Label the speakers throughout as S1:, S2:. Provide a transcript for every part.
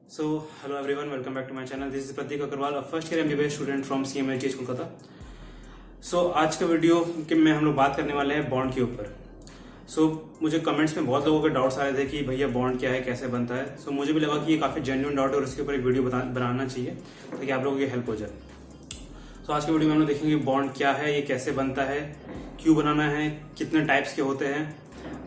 S1: So, hello everyone, welcome back to my channel. This is Pratik Agarwal, a first year MBBS student from CMIT Kolkata. So, आज का video के में हम लोग बात करने वाले हैं बॉन्ड के ऊपर. मुझे कमेंट्स में बहुत लोगों के डाउट्स आ रहे थे कि भैया बॉन्ड क्या है, कैसे बनता है. मुझे भी लगा कि ये काफ़ी जेन्युइन डाउट है और इसके ऊपर एक वीडियो बनाना चाहिए ताकि आप लोगों की हेल्प हो जाए. आज की वीडियो में हम लोग देखेंगे बॉन्ड क्या है, ये कैसे बनता है, क्यों बनाना है, कितने टाइप्स के होते हैं,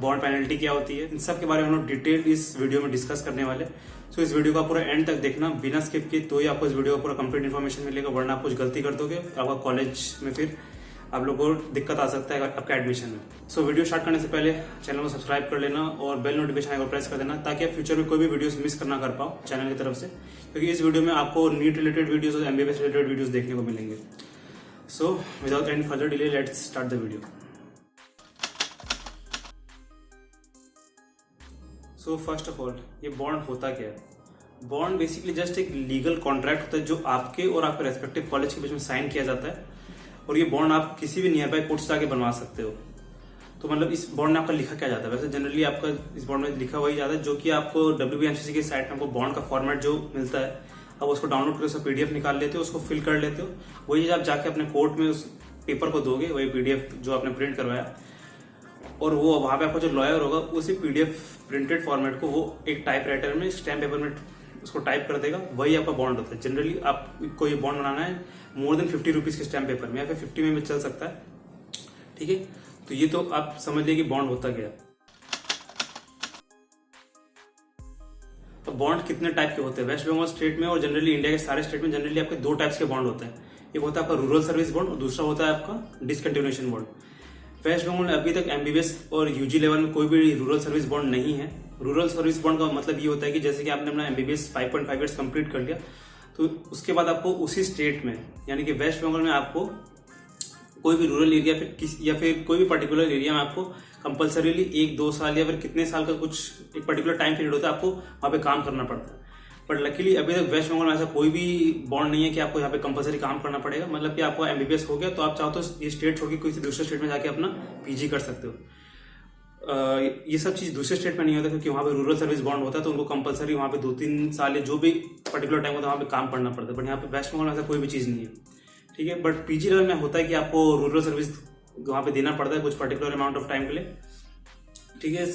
S1: बॉन्ड पेनल्टी क्या होती है, इन सब के बारे में हम लोग डिटेल इस वीडियो में डिस्कस करने वाले. इस वीडियो का पूरा एंड तक देखना बिना स्किप किए, तो ही आपको इस वीडियो का पूरा कंप्लीट इन्फॉर्मेशन मिलेगा. वरना आप कुछ गलती कर दोगे, आपका कॉलेज में फिर आप लोगों को दिक्कत आ सकता है आपका एडमिशन में. वीडियो स्टार्ट करने से पहले चैनल को सब्सक्राइब कर लेना और बेल नोटिफिकेशन आइकन को प्रेस कर देना ताकि आप फ्यूचर में कोई भी वीडियोस मिस करना कर पाओ चैनल की तरफ से, क्योंकि इस वीडियो में आपको नीट रिलेटेड वीडियोस और एमबीबीएस रिलेटेड वीडियोस देखने को मिलेंगे. Without any further delay let's start the video. First of all, ये बॉन्ड होता क्या है? बॉन्ड बेसिकली जस्ट एक लीगल कॉन्ट्रैक्ट होता है जो आपके और आपके रेस्पेक्टिव कॉलेज के बीच में साइन किया जाता है, और ये बॉन्ड आप किसी भी नियर बाय कोर्ट से जाके बनवा सकते हो. तो मतलब इस बॉन्ड में आपका लिखा क्या जाता है? वैसे जनरली आपका इस बॉन्ड में लिखा वही जाता है जो कि आपको WBMCC की साइट में आपको बॉन्ड का फॉर्मेट जो मिलता है, आप उसको डाउनलोड करके उसका PDF निकाल लेते हो, उसको फिल कर लेते हो. वही चीज आप जाके अपने कोर्ट में उस पेपर को दोगे, वही PDF जो आपने प्रिंट करवाया, और वो वहां पे आपका जो लॉयर होगा उसी PDF प्रिंटेड फॉर्मेट को वो एक टाइप राइटर में स्टैम्प पेपर में उसको टाइप कर देगा. वही आपका बॉन्ड होता है. जनरली आपको ये बॉन्ड बनाना है मोर देन 50 रुपीज के स्टैम्प पेपर में, या फिर 50 में भी चल सकता है. ठीक है, तो ये तो आप समझ लीजिए कि बॉन्ड होता क्या है. तो बॉन्ड कितने टाइप के होते हैं? वेस्ट बंगाल स्टेट में और जनरली इंडिया के सारे स्टेट में जनरली आपके दो टाइप्स के बॉन्ड होते हैं. एक होता है आपका रूरल सर्विस बॉन्ड और दूसरा होता है आपका डिसकंटिन्यूएशन बॉन्ड. वेस्ट बंगाल में अभी तक MBBS और UG लेवल में कोई भी रूरल सर्विस बॉन्ड नहीं है. रूरल सर्विस बॉन्ड का मतलब ये होता है कि जैसे कि आपने अपना MBBS 5.5 ईयर्स कंप्लीट कर लिया, तो उसके बाद आपको उसी स्टेट में यानी कि वेस्ट बंगाल में आपको कोई भी रूरल एरिया या फिर कोई भी पर्टिकुलर एरिया में आपको कंपल्सरीली 1-2 साल या फिर कितने साल का कुछ एक पर्टिकुलर टाइम पीरियड होता है, आपको वहाँ पे काम करना पड़ता है. बट लकीली अभी तक वेस्ट बंगाल में ऐसा कोई भी बॉन्ड नहीं है कि आपको यहाँ पे कंपल्सरी काम करना पड़ेगा. मतलब कि आपको MBBS हो गया तो आप चाहो तो ये स्टेट छोड़ के किसी दूसरे स्टेट में जाके अपना PG कर सकते हो. ये सब चीज दूसरे स्टेट में नहीं होता क्योंकि वहाँ पे रूरल सर्विस बॉन्ड होता है, तो उनको कंपल्सरी वहाँ पे 2-3 साल या जो भी पर्टिकुलर टाइम होता है वहाँ पे काम करना पड़ता है. बट यहाँ पे वेस्ट बंगाल में ऐसा कोई भी चीज नहीं है. ठीक है, बट PG लेवल में होता है कि आपको रूरल सर्विस वहाँ पे देना पड़ता है कुछ पर्टिकुलर अमाउंट ऑफ टाइम के लिए. ठीक है,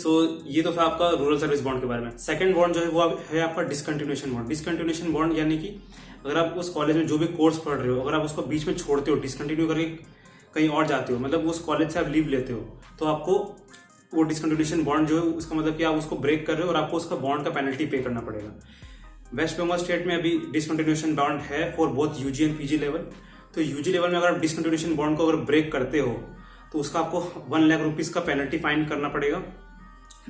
S1: ये तो था आपका रूरल सर्विस बॉन्ड के बारे में. सेकंड बॉन्ड जो है वो है आपका डिसकंटिन्यूएशन बॉन्ड. डिसकंटिन्यूएशन बॉन्ड यानी कि अगर आप उस कॉलेज में जो भी कोर्स पढ़ रहे हो, अगर आप उसको बीच में छोड़ते हो, डिसकंटिन्यू करके कहीं और जाते हो, मतलब उस कॉलेज से आप लीव लेते हो, तो आपको वो डिसकंटिन्यूएशन बॉन्ड जो है उसका मतलब कि आप उसको ब्रेक कर रहे हो और आपको उसका बॉन्ड का पेनल्टी पे करना पड़ेगा. वेस्ट बंगाल स्टेट में अभी डिसकंटिन्यूएशन बॉन्ड है for both UG and PG level. तो UG लेवल में अगर आप डिसकंटिन्यूएशन बॉन्ड को अगर ब्रेक करते हो तो उसका आपको 1 लाख रुपीज का पेनल्टी फाइन करना पड़ेगा,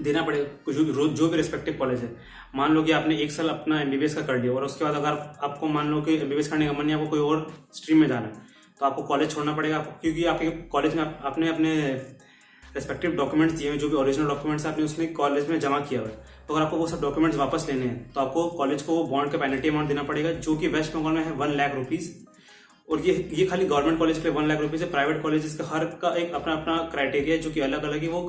S1: देना पड़ेगा जो भी रिस्पेक्टिव कॉलेज है. मान लो कि आपने 1 साल अपना MBBS का कर लिया और उसके बाद अगर आपको मान लो कि MBBS करने का मन नहीं, आपको कोई और स्ट्रीम में जाना है, तो आपको कॉलेज छोड़ना पड़ेगा. क्योंकि आपके कॉलेज में आपने अपने रेस्पेक्टिव डॉक्यूमेंट्स दिए हैं, जो भी ओरिजिनल डॉक्यूमेंट्स आपने उसमें कॉलेज में जमा किया हुआ है, तो अगर आपको वो सब डॉक्यूमेंट्स वापस लेने हैं तो आपको कॉलेज को बॉन्ड का पेनल्टी अमाउंट देना पड़ेगा, जो कि वेस्ट बंगाल में है 1 लाख रुपीज. और ये खाली गवर्नमेंट कॉलेज के लिए 1 लाख रुपीज है. प्राइवेट कॉलेज का हर का एक अपना अपना क्राइटेरिया है जो कि अलग अलग है. वो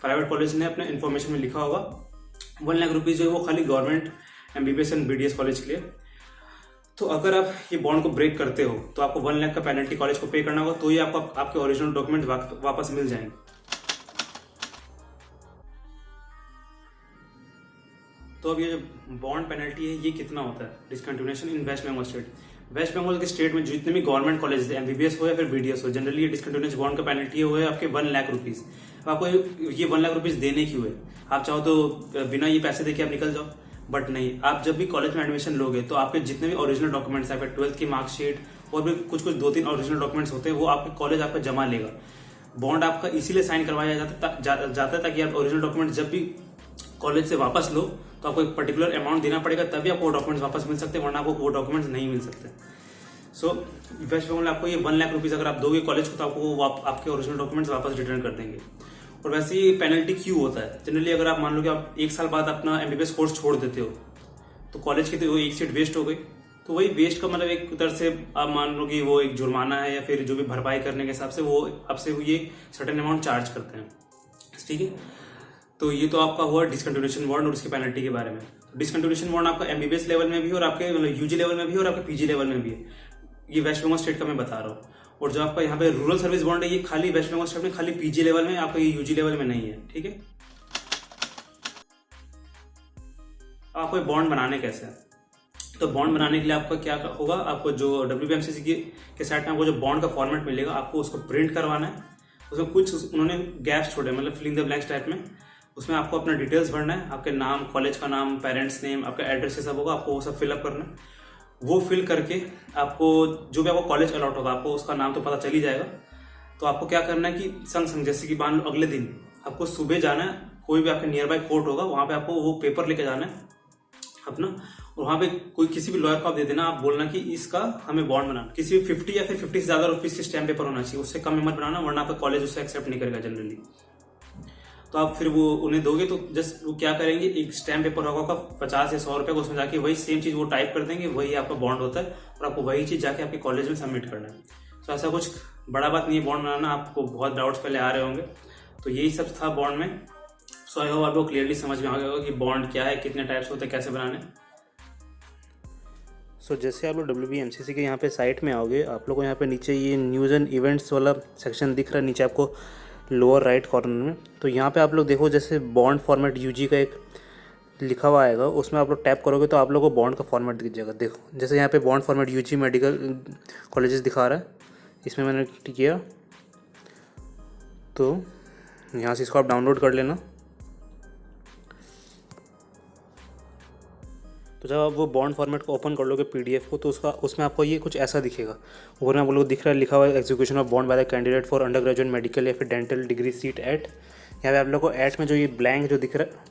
S1: प्राइवेट कॉलेज ने अपने इन्फॉर्मेशन में लिखा होगा 1 लाख रुपीज जो है वो खाली government MBBS and BDS college के लिए. तो अगर आप ये बॉन्ड को ब्रेक करते हो तो आपको 1 लाख का पेनल्टी कॉलेज को पे करना होगा, तो ये आपको आपके ओरिजिनल डॉक्यूमेंट वापस मिल जाएंगे. तो अब ये जो बॉन्ड पेनल्टी है ये कितना होता है discontinuation in West Bengal state? West Bengal के स्टेट में जितने भी गवर्नमेंट कॉलेज है, MBBS हो या फिर BDS हो, जनरली ये डिसकंटिन्यूएशन बॉन्ड का पेनल्टी है आपके 1 लाख रुपीज. आपको ये 1 लाख रुपीज देने क्यों है? आप चाहो तो बिना ये पैसे देके आप निकल जाओ, बट नहीं. आप जब भी कॉलेज में एडमिशन लोगे तो आपके जितने भी ओरिजिनल डॉक्यूमेंट्स आपके 12th की मार्कशीट और भी कुछ 2-3 ओरिजिनल डॉक्यूमेंट्स होते हैं, वो आपके कॉलेज आपका जमा लेगा. बॉन्ड आपका इसीलिए साइन करवाया जाता है ताकि आप ओरिजिनल डॉक्यूमेंट जब भी कॉलेज से वापस लो तो आपको एक पर्टिकुलर अमाउंट देना पड़ेगा, तभी आपको डॉक्यूमेंट्स वापस मिल सकते हैं, वरना आपको वो डॉक्यूमेंट्स नहीं मिल सकते. वेस्ट बंगाल में आपको ये 1 लाख रुपीज अगर आप दोगे कॉलेज को तो आपको आपके ओरिजिनल डॉक्यूमेंट्स वापस रिटर्न कर देंगे. और वैसे ये पेनल्टी क्यों होता है? जनरली अगर आप मान लो कि आप 1 साल बाद अपना MBBS कोर्स छोड़ देते हो तो कॉलेज की तो वो 1 सीट वेस्ट हो गई. तो वही वेस्ट का मतलब एक तरह से आप मान लो कि वो एक जुर्माना है या फिर जो भी भरपाई करने के हिसाब से वो आपसे ये सर्टेन अमाउंट चार्ज करते हैं. ठीक है, तो ये तो आपका हुआ डिसकंटिन्यूएशन बॉन्ड और उसकी पेनल्टी के बारे में. डिसकंटिन्यूएशन बॉन्ड आपका एमबीबीएस लेवल में भी और आपके मतलब यूजी लेवल में भी और आपके पीजी लेवल में भी है। ये वेस्ट बंगाल स्टेट का मैं बता रहा हूँ। और जो आपका यहाँ पे रूरल सर्विस बॉन्ड है ये खाली वेस्ट बंगाल स्टेट में खाली पीजी लेवल में, आपका ये यूजी लेवल में नहीं है। ठीक है, आपको ये बॉन्ड बनाने कैसे है? तो बॉन्ड बनाने के लिए आपका क्या होगा, आपको जो डब्ल्यूबीएमसीसी के साइट में आपको जो बॉन्ड का फॉर्मेट मिलेगा आपको उसको प्रिंट करवाना है। उसमें कुछ उन्होंने गैप्स छोड़े, मतलब fill in the blanks type में। उसमें आपको अपना डिटेल्स भरना है, आपके नाम, कॉलेज का नाम, पेरेंट्स नेम, आपका एड्रेस ये सब होगा, आपको वो सब फिलअप करना है। वो फिल करके आपको जो भी आपको कॉलेज अलॉट होगा आपको उसका नाम तो पता चल ही जाएगा। तो आपको क्या करना है कि संग जैसे कि मान लो अगले दिन आपको सुबह जाना है, कोई भी आपके नियर बाय कोर्ट होगा वहां पे आपको वो पेपर लेके जाना है अपना, और वहां पे कोई किसी भी लॉयर को आप दे देना, आप बोलना कि इसका हमें बॉन्ड बनाना। किसी भी 50 या फिर 50 से ज्यादा रुपीज के स्टैम्प पेपर होना चाहिए, उससे कम में मत बनाना वरना आपका कॉलेज उससे एक्सेप्ट नहीं करेगा जनरली। तो आप फिर वो उन्हें दोगे तो जस्ट वो क्या करेंगे, एक स्टैम्प पेपर होगा 50 या 100 रुपए का, उसमें जाके वही सेम चीज वो टाइप कर देंगे, वही आपका बॉन्ड होता है और आपको वही चीज जाके आपके कॉलेज में सबमिट करना है। तो ऐसा कुछ बड़ा बात नहीं है बॉन्ड बनाना, आपको बहुत डाउट्स पहले आ रहे होंगे। तो यही सब था बॉन्ड में। सो आई होप आपको क्लियरली समझ में आ गया होगा कि बॉन्ड क्या है, कितने टाइप्स होते हैं, कैसे बनाने।
S2: सो जैसे आप लोग WBMCC के यहाँ पे साइट में आओगे, आप लोग को यहाँ पे नीचे ये न्यूज़ एंड इवेंट्स वाला सेक्शन दिख रहा है नीचे आपको लोअर राइट कॉर्नर में। तो यहाँ पे आप लोग देखो जैसे बॉन्ड फॉर्मेट यूजी का एक लिखा हुआ आएगा, उसमें आप लोग टैप करोगे तो आप लोग को बॉन्ड का फॉर्मेट दिख जाएगा। देखो जैसे यहाँ पे bond format UG medical colleges दिखा रहा है, इसमें मैंने किया तो यहाँ से इसको आप डाउनलोड कर लेना। तो जब आप वो बॉन्ड फॉर्मेट को ओपन कर लोगे PDF को तो उसमें आपको ये कुछ ऐसा दिखेगा। ऊपर में आप लोग दिख रहा है लिखा हुआ है execution of bond by the candidate for undergraduate medical या फिर डेंटल डिग्री सीट एट। यहाँ पे आप लोग को एट में जो ये ब्लैंक जो दिख रहा है,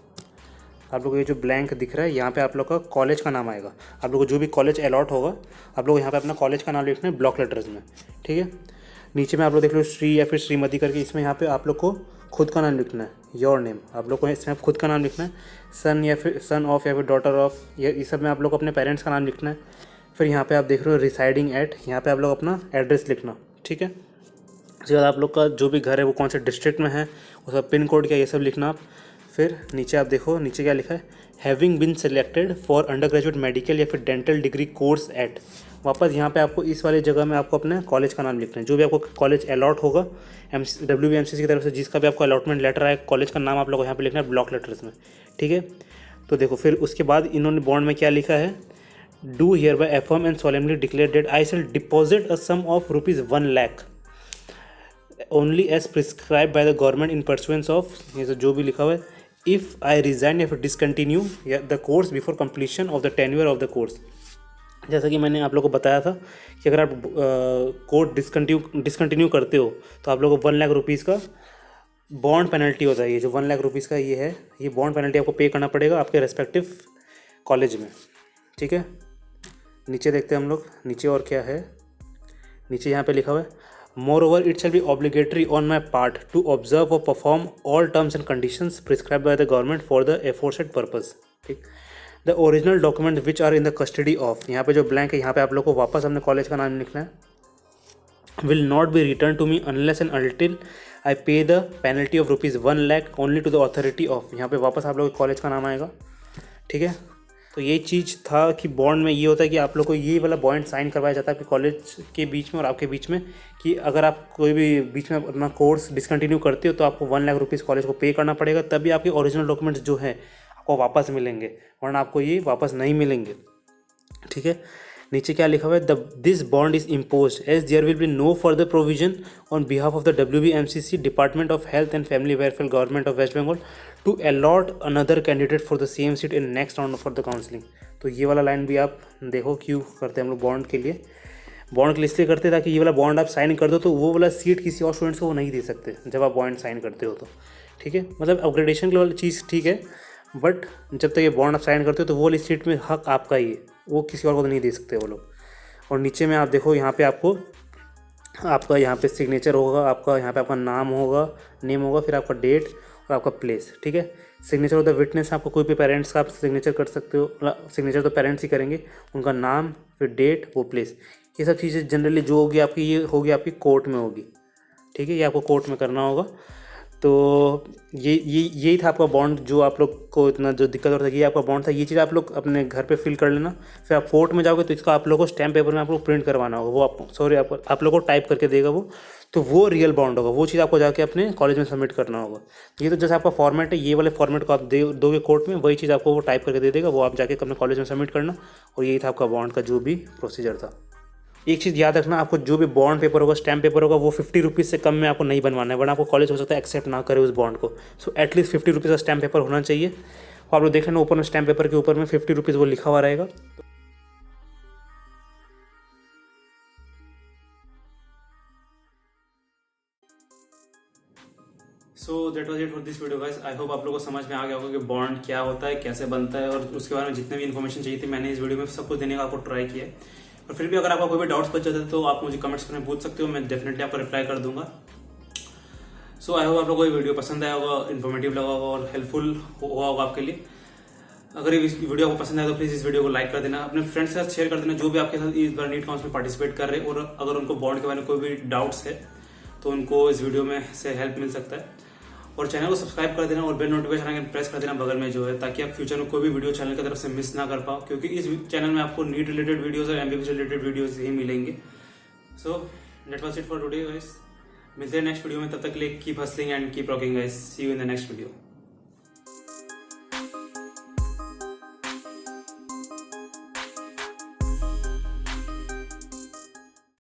S2: आप लोग को ये जो ब्लैंक दिख रहा है यहाँ पे आप लोग का कॉलेज का नाम आएगा। आप लोग को जो भी कॉलेज अलॉट होगा आप लोग यहाँ पे अपना कॉलेज का नाम लिखना है ब्लॉक लेटर्स में। ठीक है, नीचे में आप लोग देख लो श्री या फिर श्रीमती करके, इसमें यहाँ पे आप लोग को खुद का नाम लिखना है, योर नेम। आप लोग को इसमें खुद का नाम लिखना है, सन या फिर सन ऑफ या फिर डॉटर ऑफ, ये सब में आप लोग को अपने पेरेंट्स का नाम लिखना है। फिर यहाँ पे आप देख रहे हो रिसाइडिंग एट, यहाँ पे आप लोग अपना एड्रेस लिखना। ठीक है, उसके बाद आप लोग का जो भी घर है वो कौन से डिस्ट्रिक्ट में है, उसका पिन कोड क्या, ये सब लिखना आप। फिर नीचे आप देखो नीचे क्या लिखा है, having been selected for undergraduate medical या फिर डेंटल डिग्री कोर्स एट। वापस यहाँ पे आपको इस वाले जगह में आपको अपने कॉलेज का नाम लिखना है, जो भी आपको कॉलेज अलॉट होगा WBMCC की तरफ से, जिसका भी आपको अलॉटमेंट लेटर आए, कॉलेज का नाम आप लोग को यहाँ पे लिखना है ब्लॉक लेटर्स में। ठीक है, तो देखो फिर उसके बाद इन्होंने बॉन्ड में क्या लिखा है, do hereby affirm and solemnly declare that I shall deposit a sum of ₹1 lakh only as prescribe by the government in pursuance of, ये जो भी लिखा हुआ है, इफ़ आई रिजाइन या फिर discontinue the course before completion of the tenure of the course. जैसा कि मैंने आप लोगों को बताया था कि अगर आप कोर्स डिसकंटिन्यू करते हो तो आप लोगों को 1 लाख रुपीज़ का बॉन्ड पेनल्टी होता है। ये जो 1 लाख रुपीज़ का ये है, ये बॉन्ड पेनल्टी आपको पे करना पड़ेगा आपके रेस्पेक्टिव कॉलेज में। ठीक है, नीचे देखते हैं हम लोग, नीचे और क्या है। नीचे यहाँ पे लिखा हुआ है, moreover it shall be obligatory on my part to observe और perform all terms and conditions prescribe by the government for the aforesaid purpose. ठीक, the original document which are in the custody of, यहाँ पे जो blank है यहाँ पे आप लोग को वापस अपने कॉलेज का नाम लिखना है, will not be return to me unless and until I pay the penalty of ₹1 lakh only to the authority of. यहाँ पे वापस आप लोग कॉलेज का नाम आएगा। ठीक है, तो ये चीज़ था कि बॉन्ड में ये होता है कि आप लोग को ये वाला बॉन्ड साइन करवाया जाता है आपके कॉलेज के बीच में और आपके बीच में, कि अगर आप कोई भी बीच में अपना कोर्स डिसकंटिन्यू करते हो तो आपको 1 लाख रुपीज़ कॉलेज को पे करना पड़ेगा, तभी आपके ओरिजिनल डॉक्यूमेंट्स जो हैं आपको वापस मिलेंगे, वरना आपको ये वापस नहीं मिलेंगे। ठीक है, नीचे क्या लिखा हुआ है, this bond is impose as there will be no further provision on behalf of the WBMCC department of health and family welfare government of West Bengal to allot another candidate for the same seat in next round for the counselling. तो ये वाला line भी आप देखो क्यों करते हैं हम लोग बॉन्ड के लिए। बॉन्ड के लिए इसलिए करते हैं ताकि ये वाला बॉन्ड आप साइन कर दो तो वो वाला सीट किसी और स्टूडेंट्स को वो नहीं दे सकते जब आप बॉन्ड साइन करते हो तो। ठीक है, मतलब अपग्रेडेशन के वाली चीज़ ठीक है, बट जब तक ये बॉन्ड आप साइन करते हो तो वो वाली सीट में हक आपका ही है, वो किसी और को तो नहीं दे सकते वो लोग। और नीचे में आप देखो यहाँ पे आपका यहाँ पे सिग्नेचर होगा, आपका यहाँ पे आपका नाम होगा, नेम होगा, फिर आपका डेट और आपका प्लेस। ठीक है, सिग्नेचर ऑफ द विटनेस, आपको कोई भी पेरेंट्स का आप सिग्नेचर कर सकते हो, सिग्नेचर तो पेरेंट्स ही करेंगे, उनका नाम, फिर डेट, वो प्लेस। ये सब चीज़ें जनरली जो होगी आपकी, ये होगी आपकी कोर्ट में होगी। ठीक है, ये आपको कोर्ट में करना होगा। तो यही था आपका बॉन्ड, जो आप लोग को इतना जो दिक्कत हो रहा था, ये आपका बॉन्ड था। ये चीज़ आप लोग अपने घर पे फिल कर लेना। फिर आप कोर्ट में जाओगे तो इसका आप लोग को स्टैम्प पेपर में आपको प्रिंट करवाना होगा, वो आप लोग को टाइप करके देगा वो, तो वो रियल बॉन्ड होगा। वो चीज़ आपको जाके अपने कॉलेज में सबमिट करना होगा। ये तो जैसे आपका फॉर्मेट है, ये वाले फॉर्मेट को आप दोगे कोर्ट में, वही चीज़ आपको वो टाइप करके दे देगा, वो आप जाके अपने कॉलेज में सबमिट करना। और यही था आपका बॉन्ड का जो भी प्रोसीजर था। एक चीज़ याद रखना, आपको जो भी बॉन्ड पेपर होगा, स्टैम्प पेपर होगा, वो 50 रुपीज़ से कम में आपको नहीं बनवाना है, वरना आपको कॉलेज हो सकता है एक्सेप्ट ना करे उस बॉन्ड को। सो एटलीस्ट 50 रुपीज़ का स्टैम्प पेपर होना चाहिए। और आप लोग देख लेना ऊपर में स्टैम्प पेपर के ऊपर में 50 रुपीज़ वो लिखा हुआ रहेगा।
S1: सो that was it for this video guys. I hope आप लोगों को समझ में आ गया होगा कि बॉन्ड क्या होता है, कैसे बनता है, और उसके बारे में जितने भी इन्फॉर्मेशन चाहिए थी मैंने इस वीडियो में सब कुछ देने का आपको ट्राई किया है। और फिर भी अगर आपका कोई भी डाउट्स बच जाते हैं तो आप मुझे कमेंट्स में पूछ सकते हो, मैं डेफिनेटली आपको रिप्लाई कर दूंगा। सो आई होप आप लोगों को ये वीडियो पसंद आया होगा, इन्फॉर्मेटिव लगा होगा और हेल्पफुल हुआ होगा आपके लिए। अगर ये वीडियो आपको पसंद आया तो प्लीज इस वीडियो को लाइक कर देना, अपने फ्रेंड्स के साथ शेयर कर देना जो भी आपके साथ इस बार नीट काउंस में पार्टिसिपेट कर रहे हैं। और अगर उनको बॉन्ड के बारे में कोई भी डाउट्स है तो उनको इस वीडियो में से हेल्प मिल सकता है। और चैनल को सब्सक्राइब कर देना और बेल नोटिफिकेशन आइकन प्रेस कर देना बगल में जो है, ताकि आप फ्यूचर में कोई भी वीडियो चैनल की तरफ से मिस ना कर पाओ, क्योंकि इस चैनल में आपको नीट रिलेटेड वीडियोस और एमबीबीएस रिलेटेड वीडियोस ही मिलेंगे। So that was it for today guys. मिलते हैं नेक्स्ट वीडियो में, तब तक के लिए keep hustling and keep rocking guys. See you in the next video.